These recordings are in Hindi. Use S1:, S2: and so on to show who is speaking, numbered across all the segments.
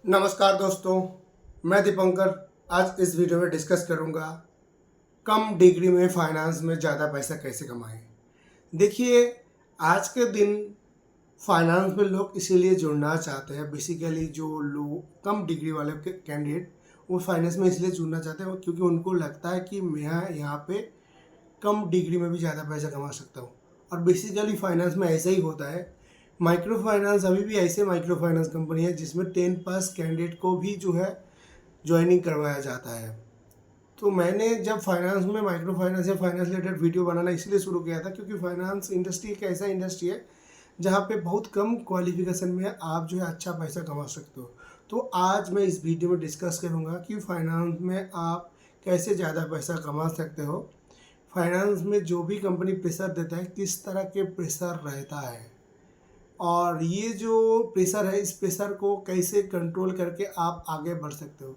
S1: नमस्कार दोस्तों, मैं दीपंकर। आज इस वीडियो में डिस्कस करूंगा कम डिग्री में फाइनेंस में ज़्यादा पैसा कैसे कमाएं। देखिए, आज के दिन फाइनेंस में लोग इसीलिए जुड़ना चाहते हैं। बेसिकली जो लोग कम डिग्री वाले कैंडिडेट वो फाइनेंस में इसलिए जुड़ना चाहते हैं क्योंकि उनको लगता है कि मैं यहाँ पे कम डिग्री में भी ज़्यादा पैसा कमा सकता हूँ। और बेसिकली फाइनेंस में ऐसा ही होता है। माइक्रो फाइनेंस अभी भी ऐसे माइक्रो फाइनेंस कंपनी है जिसमें 10 पास कैंडिडेट को भी जो है ज्वाइनिंग करवाया जाता है। तो मैंने जब फाइनेंस में माइक्रो फाइनेंस या फाइनेंस रिलेटेड वीडियो बनाना इसलिए शुरू किया था क्योंकि फाइनेंस इंडस्ट्री एक ऐसा इंडस्ट्री है जहाँ पे बहुत कम क्वालिफिकेशन में आप जो है अच्छा पैसा कमा सकते हो। तो आज मैं इस वीडियो में डिस्कस करूँगा कि फाइनेंस में आप कैसे ज़्यादा पैसा कमा सकते हो। फाइनेंस में जो भी कंपनी प्रेशर देता है किस तरह के प्रेशर रहता है और ये जो प्रेशर है इस प्रेशर को कैसे कंट्रोल करके आप आगे बढ़ सकते हो।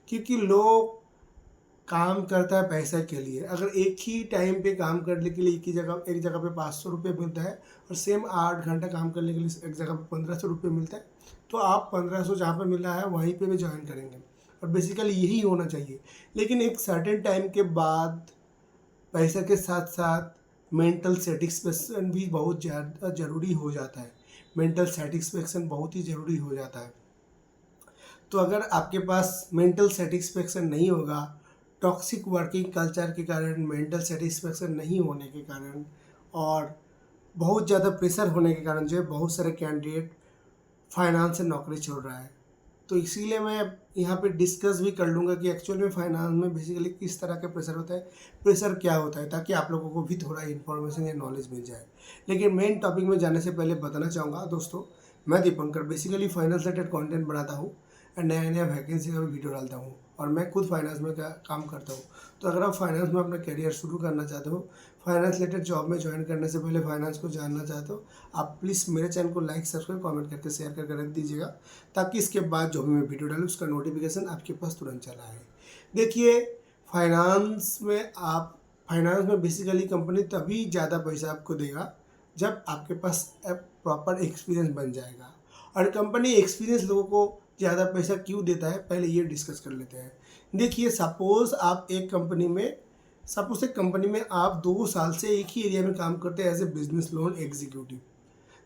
S1: क्योंकि लोग काम करता है पैसे के लिए। अगर एक ही टाइम पे काम करने के लिए एक जगह पे 500 रुपये मिलता है और सेम 8 घंटा काम करने के लिए एक जगह पे 1500 रुपये मिलता है, तो आप 1500 जहाँ पे मिल रहा है वहीं पे भी ज्वाइन करेंगे। और बेसिकली यही होना चाहिए। लेकिन एक सर्टेन टाइम के बाद पैसे के साथ साथ मेंटल सेटिस्फेक्शन भी बहुत ज़्यादा ज़रूरी हो जाता है। मेंटल सेटिस्फेक्शन बहुत ही ज़रूरी हो जाता है। तो अगर आपके पास मेंटल सेटिस्फेक्शन नहीं होगा, टॉक्सिक वर्किंग कल्चर के कारण, मेंटल सेटिस्फेक्शन नहीं होने के कारण और बहुत ज़्यादा प्रेशर होने के कारण जो है बहुत सारे कैंडिडेट फाइनेंस से नौकरी छोड़ रहा है। तो इसीलिए मैं यहाँ पे डिस्कस भी कर लूँगा कि एक्चुअल में फाइनेंस में बेसिकली किस तरह का प्रेशर होता है, प्रेशर क्या होता है, ताकि आप लोगों को भी थोड़ा इन्फॉर्मेशन या नॉलेज मिल जाए। लेकिन मेन टॉपिक में जाने से पहले बताना चाहूँगा दोस्तों, मैं Dipankar basically finance related content बनाता हूँ और नया नया वैकेंसी का भी वीडियो डालता हूँ और मैं खुद फाइनेंस में काम करता हूँ। तो अगर आप फाइनेंस में अपना करियर शुरू करना चाहते हो, फाइनेंस रिलेटेड जॉब में ज्वाइन करने से पहले फाइनेंस को जानना चाहते हो, आप प्लीज़ मेरे चैनल को लाइक, सब्सक्राइब, कमेंट करके शेयर करके रख दीजिएगा ताकि इसके बाद जो भी मैं वीडियो डालूँ उसका नोटिफिकेशन आपके पास तुरंत चला आए। देखिए, फाइनेंस में बेसिकली कंपनी तभी ज़्यादा पैसा आपको देगा जब आपके पास प्रॉपर एक्सपीरियंस बन जाएगा। और कंपनी एक्सपीरियंस लोगों को ज़्यादा पैसा क्यों देता है, पहले ये डिस्कस कर लेते हैं। देखिए, सपोज एक कंपनी में आप 2 साल से एक ही एरिया में काम करते हैं as a business loan executive.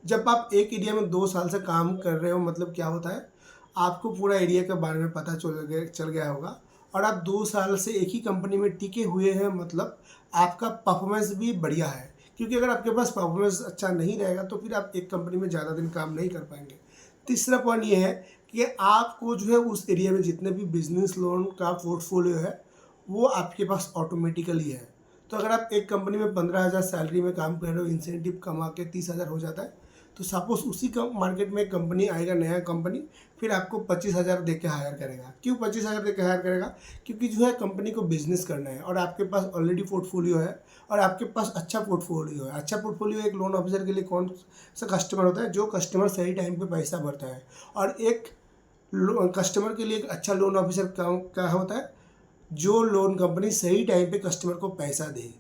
S1: जब आप एक एरिया में 2 साल से काम कर रहे हो मतलब क्या होता है, आपको पूरा एरिया के बारे में पता चल गया होगा और आप 2 साल से एक ही कंपनी में टिके हुए हैं, मतलब आपका परफॉर्मेंस भी बढ़िया है। क्योंकि अगर आपके पास परफॉर्मेंस अच्छा नहीं रहेगा तो फिर आप एक कंपनी में ज़्यादा दिन काम नहीं कर पाएंगे। तीसरा पॉइंट ये है कि आपको जो है उस एरिया में जितने भी बिजनेस लोन का पोर्टफोलियो है वो आपके पास ऑटोमेटिकली है। तो अगर आप एक कंपनी में 15,000 सैलरी में काम कर रहे हो, इंसेंटिव कमा के 30,000 हो जाता है, तो सपोज उसी का मार्केट में एक कंपनी आएगा, नया कंपनी, फिर आपको 25,000 दे के हायर करेगा। क्यों 25,000 दे के हायर करेगा? क्योंकि जो है कंपनी को बिजनेस करना है और आपके पास ऑलरेडी पोर्टफोलियो है और आपके पास अच्छा पोर्टफोलियो है। अच्छा पोर्टफोलियो एक लोन ऑफिसर के लिए कौन सा कस्टमर होता है? जो कस्टमर सही टाइम पे पैसा भरता है। और एक कस्टमर के लिए एक अच्छा लोन ऑफिसर क्या होता है? जो लोन कंपनी सही टाइम पे कस्टमर को पैसा दे।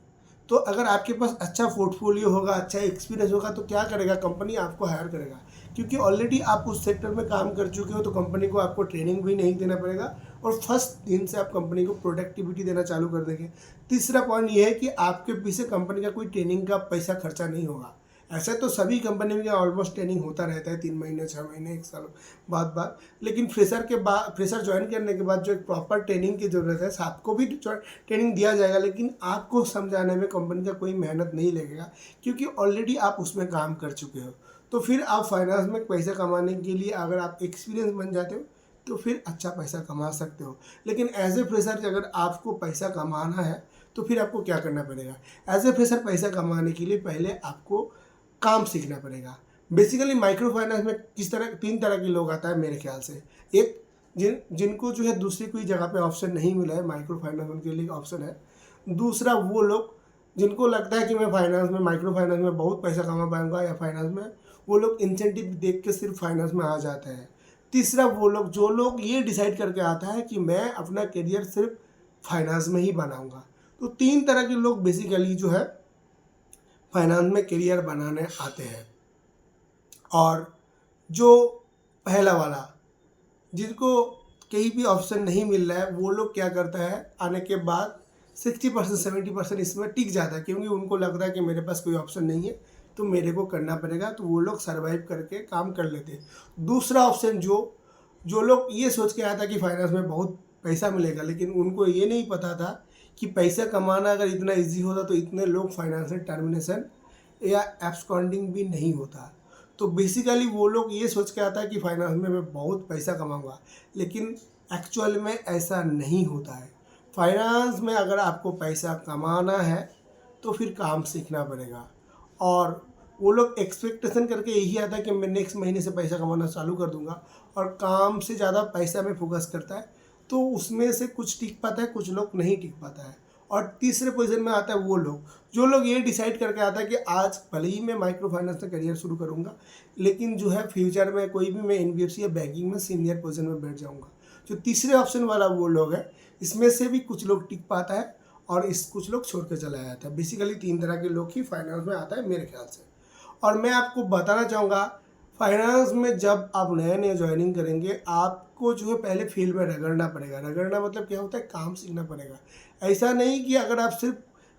S1: तो अगर आपके पास अच्छा पोर्टफोलियो होगा, अच्छा एक्सपीरियंस होगा, तो क्या करेगा? कंपनी आपको हायर करेगा। क्योंकि ऑलरेडी आप उस सेक्टर में काम कर चुके हो, तो कंपनी को आपको ट्रेनिंग भी नहीं देना पड़ेगा और फर्स्ट दिन से आप कंपनी को प्रोडक्टिविटी देना चालू कर देंगे। तीसरा पॉइंट ये है कि आपके पीछे कंपनी का कोई ट्रेनिंग का पैसा खर्चा नहीं होगा। ऐसे तो सभी कंपनी में ऑलमोस्ट ट्रेनिंग होता रहता है, 3 महीने, 6 महीने, 1 साल बाद। लेकिन फ्रेशर ज्वाइन करने के बाद जो एक प्रॉपर ट्रेनिंग की ज़रूरत है, आपको भी ट्रेनिंग दिया जाएगा, लेकिन आपको समझाने में कंपनी का कोई मेहनत नहीं लगेगा क्योंकि ऑलरेडी आप उसमें काम कर चुके हो। तो फिर आप फाइनेंस में पैसा कमाने के लिए अगर आप एक्सपीरियंस बन जाते हो तो फिर अच्छा पैसा कमा सकते हो। लेकिन एज ए फ्रेशर अगर आपको पैसा कमाना है तो फिर आपको क्या करना पड़ेगा? एज ए फ्रेशर पैसा कमाने के लिए पहले आपको काम सीखना पड़ेगा। बेसिकली माइक्रो फाइनेंस में 3 तरह के लोग आता है मेरे ख्याल से। एक, जिनको जो है दूसरी कोई जगह पे ऑप्शन नहीं मिला है, माइक्रो फाइनेंस उनके लिए ऑप्शन है। दूसरा, वो लोग जिनको लगता है कि मैं माइक्रो फाइनेंस में बहुत पैसा कमा पाऊंगा, या फाइनेंस में वो लोग इंसेंटिव देख के सिर्फ फाइनेंस में आ जाते हैं। तीसरा, वो लोग जो लोग ये डिसाइड करके आता है कि मैं अपना करियर सिर्फ फाइनेंस में ही बनाऊंगा। तो 3 तरह के लोग बेसिकली जो है फाइनेंस में करियर बनाने आते हैं। और जो पहला वाला जिनको कहीं भी ऑप्शन नहीं मिल रहा है वो लोग क्या करता है, आने के बाद 60% 70% इसमें टिक जाता है, क्योंकि उनको लगता है कि मेरे पास कोई ऑप्शन नहीं है तो मेरे को करना पड़ेगा, तो वो लोग सर्वाइव करके काम कर लेते हैं। दूसरा ऑप्शन जो जो लोग ये सोच के आया था कि फाइनेंस में बहुत पैसा मिलेगा, लेकिन उनको ये नहीं पता था कि पैसा कमाना अगर इतना इजी होता तो इतने लोग फाइनेंशियल टर्मिनेशन या एब्सकॉन्डिंग भी नहीं होता। तो बेसिकली वो लोग ये सोच के आता है कि फाइनेंस में मैं बहुत पैसा कमाऊंगा, लेकिन एक्चुअल में ऐसा नहीं होता है। फाइनेंस में अगर आपको पैसा कमाना है तो फिर काम सीखना पड़ेगा, और वो लोग एक्सपेक्टेशन करके यही आता है कि मैं नेक्स्ट महीने से पैसा कमाना चालू कर दूंगा, और काम से ज़्यादा पैसा में फोकस करता है, तो उसमें से कुछ टिक पाता है, कुछ लोग नहीं टिक पाता है। और तीसरे पोजीशन में आता है वो लोग जो लोग ये डिसाइड करके आता है कि आज भले ही मैं माइक्रो फाइनेंस में करियर शुरू करूंगा, लेकिन जो है फ्यूचर में कोई भी मैं एनबीएफसी या बैंकिंग में सीनियर पोजीशन में बैठ जाऊंगा। जो तीसरे ऑप्शन वाला वो लोग है, इसमें से भी कुछ लोग टिक पाता है और इस कुछ लोग छोड़ के चला जाता है। बेसिकली 3 तरह के लोग ही फाइनेंस में आता है मेरे ख्याल से। और मैं आपको बताना चाहूँगा, फाइनेंस में जब आप नए नए ज्वाइनिंग करेंगे, आपको जो है पहले फील्ड में रगड़ना पड़ेगा। रगड़ना मतलब क्या होता है, काम सीखना पड़ेगा। ऐसा नहीं कि अगर आप सिर्फ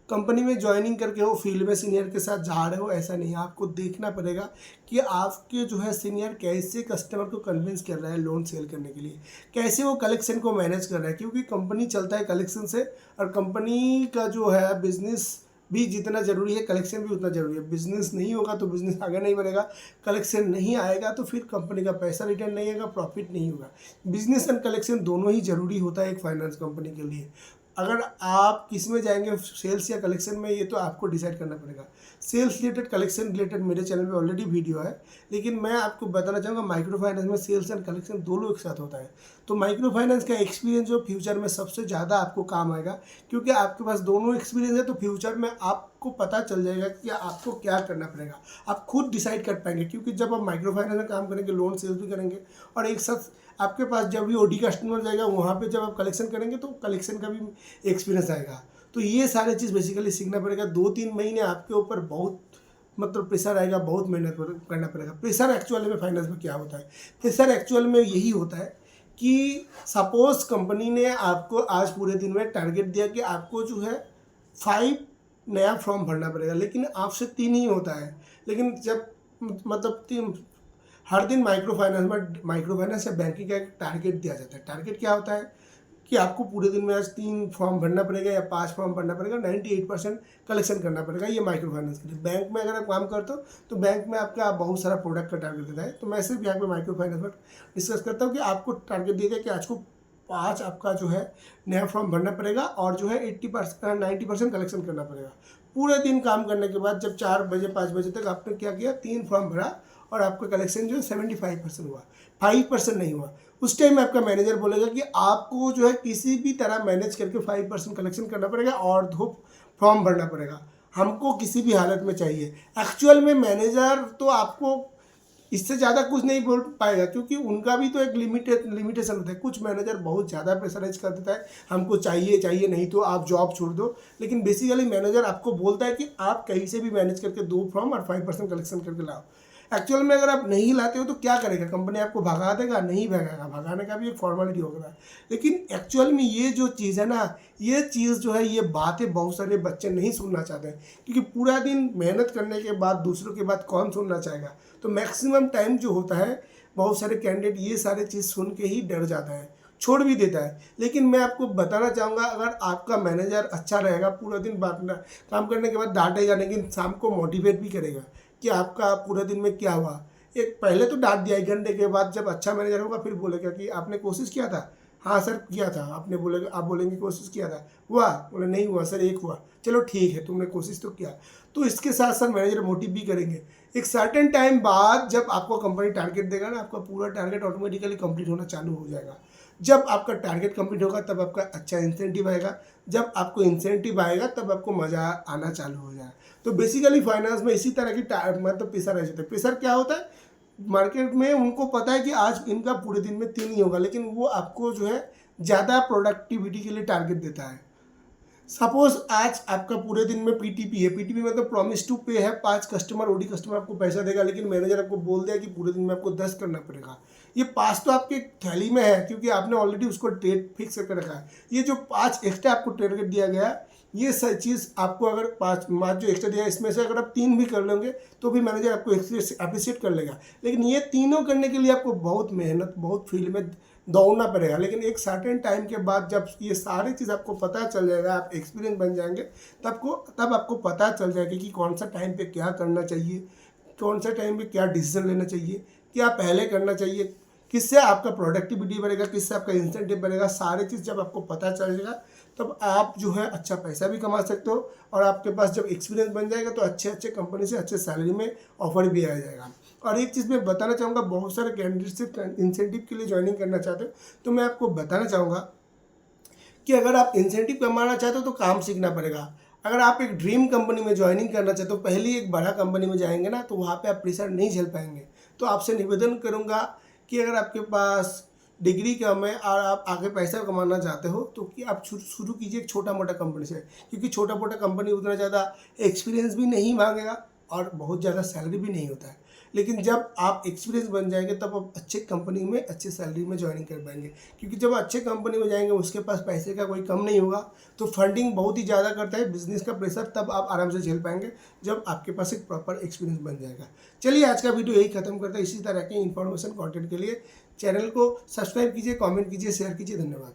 S1: कंपनी में ज्वाइनिंग करके हो, फील्ड में सीनियर के साथ जा रहे हो, ऐसा नहीं। आपको देखना पड़ेगा कि आपके जो है सीनियर कैसे कस्टमर को कन्विंस कर रहा है लोन सेल करने के लिए, कैसे वो कलेक्शन को मैनेज कर रहा है, क्योंकि कंपनी चलता है कलेक्शन से, और कंपनी का जो है बिजनेस भी जितना ज़रूरी है कलेक्शन भी उतना ज़रूरी है। बिजनेस नहीं होगा तो बिजनेस आगे नहीं बढ़ेगा, कलेक्शन नहीं आएगा तो फिर कंपनी का पैसा रिटर्न नहीं आएगा, प्रॉफिट नहीं होगा। बिजनेस एंड कलेक्शन दोनों ही ज़रूरी होता है एक फाइनेंस कंपनी के लिए। अगर आप किस में जाएंगे, सेल्स या कलेक्शन में, ये तो आपको डिसाइड करना पड़ेगा। सेल्स रिलेटेड, कलेक्शन रिलेटेड मेरे चैनल पे ऑलरेडी वीडियो है, लेकिन मैं आपको बताना चाहूँगा माइक्रो फाइनेंस में सेल्स एंड कलेक्शन दोनों एक साथ होता है। तो माइक्रो फाइनेंस का एक्सपीरियंस जो फ्यूचर में सबसे ज़्यादा आपको काम आएगा, क्योंकि आपके पास दोनों एक्सपीरियंस है, तो फ्यूचर में आपको पता चल जाएगा कि आपको क्या करना पड़ेगा। आप खुद डिसाइड कर पाएंगे, क्योंकि जब आप माइक्रो फाइनेंस में काम करेंगे, लोन सेल्स भी करेंगे, और एक साथ आपके पास जब भी ओडी कस्टमर जाएगा वहाँ पे जब आप कलेक्शन करेंगे तो कलेक्शन का भी एक्सपीरियंस आएगा। तो ये सारी चीज़ बेसिकली सीखना पड़ेगा। 2-3 महीने आपके ऊपर बहुत मतलब प्रेशर आएगा, बहुत मेहनत करना पड़ेगा। प्रेशर एक्चुअल में फाइनेंस में क्या होता है, प्रेशर एक्चुअल में यही होता है कि सपोज कंपनी ने आपको आज पूरे दिन में टारगेट दिया कि आपको जो है 5 नया फॉर्म भरना पड़ेगा, लेकिन आपसे 3 ही होता है। लेकिन जब मतलब 3 हर दिन माइक्रो फाइनेंस या बैंकिंग का एक टारगेट दिया जाता है। टारगेट क्या होता है कि आपको पूरे दिन में आज 3 फॉर्म भरना पड़ेगा या 5 फॉर्म भरना पड़ेगा, 98% कलेक्शन करना पड़ेगा। ये माइक्रो फाइनेंस के लिए। बैंक में अगर आप काम करते हो तो बैंक में आपका बहुत सारा प्रोडक्ट का टारगेट देता है। तो मैं सिर्फ यहाँ पे माइक्रो फाइनेंस पर डिस्कस करता हूँ कि आपको टारगेट दिया गया कि आज को 5 आपका जो है नया फॉर्म भरना पड़ेगा, और जो है 90% कलेक्शन करना पड़ेगा। पूरे दिन काम करने के बाद जब 4 बजे 5 बजे तक आपने क्या किया, 3 फॉर्म भरा, और आपका कलेक्शन जो है 75% हुआ, 5% नहीं हुआ। उस टाइम में आपका मैनेजर बोलेगा कि आपको जो है किसी भी तरह मैनेज करके 5% कलेक्शन करना पड़ेगा और 2 फॉर्म भरना पड़ेगा, हमको किसी भी हालत में चाहिए। एक्चुअल में मैनेजर तो आपको इससे ज़्यादा कुछ नहीं बोल पाएगा, क्योंकि उनका भी तो एक लिमिटेशन होता है। कुछ मैनेजर बहुत ज़्यादा प्रेशराइज कर देता है, हमको चाहिए चाहिए, नहीं तो आप जॉब छोड़ दो। लेकिन बेसिकली मैनेजर आपको बोलता है कि आप कहीं से भी मैनेज करके 2 फॉर्म और 5% कलेक्शन करके लाओ। एक्चुअल में अगर आप नहीं लाते हो तो क्या करेगा, कंपनी आपको भगा देगा? नहीं भगाएगा, भगाने का भी एक फॉर्मेलिटी होगा। लेकिन एक्चुअल में ये जो चीज़ है ना, ये चीज़ जो है, ये बातें बहुत सारे बच्चे नहीं सुनना चाहते हैं, क्योंकि पूरा दिन मेहनत करने के बाद दूसरों की बात कौन सुनना चाहेगा। तो मैक्सिमम टाइम जो होता है, बहुत सारे कैंडिडेट ये सारे चीज़ सुन के ही डर जाता है, छोड़ भी देता है। लेकिन मैं आपको बताना चाहूँगा, अगर आपका मैनेजर अच्छा रहेगा, पूरा दिन काम करने के बाद डांटेगा, लेकिन शाम को मोटिवेट भी करेगा कि आपका पूरे दिन में क्या हुआ। एक पहले तो डांट दिया, 1 घंटे के बाद जब अच्छा मैनेजर होगा फिर बोलेगा कि आपने कोशिश किया था। हाँ सर किया था। आप बोलेंगे कोशिश किया था, हुआ? बोले नहीं हुआ सर, 1 हुआ। चलो ठीक है, तुमने कोशिश तो किया। तो इसके साथ साथ मैनेजर मोटिव भी करेंगे। एक सर्टेन टाइम बाद जब आपको कंपनी टारगेट देगा ना, आपका पूरा टारगेट ऑटोमेटिकली कंप्लीट होना चालू हो जाएगा। जब आपका टारगेट कंप्लीट होगा तब आपका अच्छा इंसेंटिव आएगा। जब आपको इंसेंटिव आएगा तब आपको मज़ा आना चालू हो जाएगा। तो बेसिकली फाइनेंस में इसी तरह की मतलब प्रेशर आ जाता है। प्रेशर क्या होता है, मार्केट में उनको पता है कि आज इनका पूरे दिन में 3 ही होगा, लेकिन वो आपको जो है ज़्यादा प्रोडक्टिविटी के लिए टारगेट देता है। सपोज आज आपका पूरे दिन में पीटीपी है, पीटीपी मतलब प्रॉमिस टू पे है, 5 कस्टमर ओडी कस्टमर आपको पैसा देगा, लेकिन मैनेजर आपको बोल दिया कि पूरे दिन में आपको 10 करना पड़ेगा, ये 5 तो आपके थैली में है क्योंकि आपने ऑलरेडी उसको डेट फिक्स करके रखा है। ये जो 5 एक्स्ट्रा आपको टारगेट दिया गया है, ये सारी चीज़ आपको अगर 5 जो एक्स्ट्रा दिया है इसमें से अगर आप 3 भी कर लेंगे तो भी मैनेजर आपको अप्रिशिएट कर लेगा। लेकिन ये तीनों करने के लिए आपको बहुत मेहनत, बहुत फील्ड में दौड़ना पड़ेगा। लेकिन एक सर्टेन टाइम के बाद जब ये सारी चीज़ आपको पता चल जाएगा, आप एक्सपीरियंस बन जाएंगे, तब आपको पता चल जाएगा कि कौन सा टाइम पे क्या करना चाहिए, कौन सा टाइम पे क्या डिसीजन लेना चाहिए, क्या पहले करना चाहिए, किससे आपका प्रोडक्टिविटी बढ़ेगा, किससे आपका इंसेंटिव बढ़ेगा। सारी चीज़ जब आपको पता चल जाएगा तब आप जो है अच्छा पैसा भी कमा सकते हो, और आपके पास जब एक्सपीरियंस बन जाएगा तो अच्छे अच्छे कंपनी से अच्छे सैलरी में ऑफर भी आ जाएगा। और एक चीज़ मैं बताना चाहूँगा, बहुत सारे कैंडिडेट से इंसेंटिव के लिए ज्वाइनिंग करना चाहते हो तो मैं आपको बताना चाहूँगा कि अगर आप इंसेंटिव कमाना चाहते हो तो काम सीखना पड़ेगा। अगर आप एक ड्रीम कंपनी में ज्वाइनिंग करना चाहते हो, पहली एक बड़ा कंपनी में जाएंगे ना तो वहाँ पे आप प्रेशर नहीं झेल पाएंगे। तो आपसे निवेदन करूँगा कि अगर आपके पास डिग्री कम है और आप आगे पैसा कमाना चाहते हो तो कि आप शुरू कीजिए एक छोटा मोटा कंपनी से, क्योंकि छोटा मोटा कंपनी उतना ज़्यादा एक्सपीरियंस भी नहीं मांगेगा और बहुत ज़्यादा सैलरी भी नहीं होता है। लेकिन जब आप एक्सपीरियंस बन जाएंगे तब आप अच्छे कंपनी में अच्छे सैलरी में ज्वाइनिंग कर पाएंगे, क्योंकि जब अच्छे कंपनी में जाएंगे उसके पास पैसे का कोई कम नहीं होगा, तो फंडिंग बहुत ही ज़्यादा करता है बिजनेस का प्रेशर, तब आप आराम से झेल पाएंगे जब आपके पास एक प्रॉपर एक्सपीरियंस बन जाएगा। चलिए आज का वीडियो यही खत्म करते हैं। इसी तरह के इन्फॉर्मेशन कंटेंट के लिए चैनल को सब्सक्राइब कीजिए, कमेंट कीजिए, शेयर कीजिए। धन्यवाद।